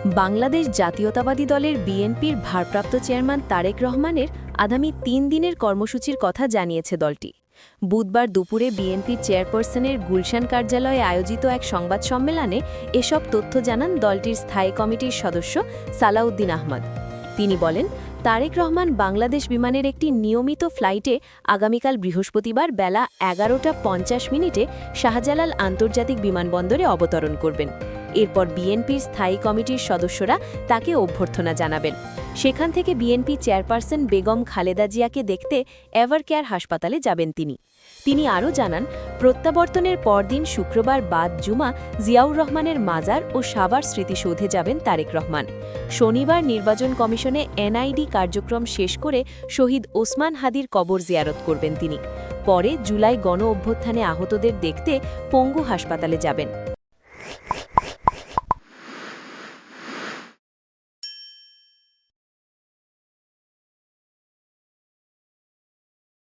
বাংলাদেশ জাতীয়তাবাদী দলের বিএনপির ভারপ্রাপ্ত চেয়ারম্যান তারেক রহমানের আগামী ৩ দিনের কর্মসূচির কথা জানিয়েছে দলটি। বুধবার দুপুরে বিএনপির চেয়ারপারসনের গুলশান কার্যালয়ে আয়োজিত এক সংবাদ সম্মেলনে এসব তথ্য জানান দলটির স্থায়ী কমিটির সদস্য সালাউদ্দিন আহমদ। তিনি বলেন, তারেক রহমান বাংলাদেশ বিমানের একটি নিয়মিত ফ্লাইটে আগামীকাল বৃহস্পতিবার বেলা ১১:৫০ শাহজালাল আন্তর্জাতিক বিমানবন্দরে অবতরণ করবেন। এরপর বিএনপির স্থায়ী কমিটির সদস্যরা তাকে অভ্যর্থনা জানাবেন। সেখান থেকে বিএনপি চেয়ারপারসন বেগম খালেদা জিয়াকে দেখতে এভারকেয়ার হাসপাতালে যাবেন তিনি আরও জানান, প্রত্যাবর্তনের পরদিন শুক্রবার বাদ জুমা জিয়াউর রহমানের মাজার ও সাভার স্মৃতিসৌধে যাবেন তারেক রহমান। শনিবার নির্বাচন কমিশনে এনআইডি কার্যক্রম শেষ করে শহীদ ওসমান হাদির কবর জিয়ারত করবেন তিনি। পরে জুলাই গণ অভ্যুত্থানে আহতদের দেখতে পঙ্গু হাসপাতালে যাবেন।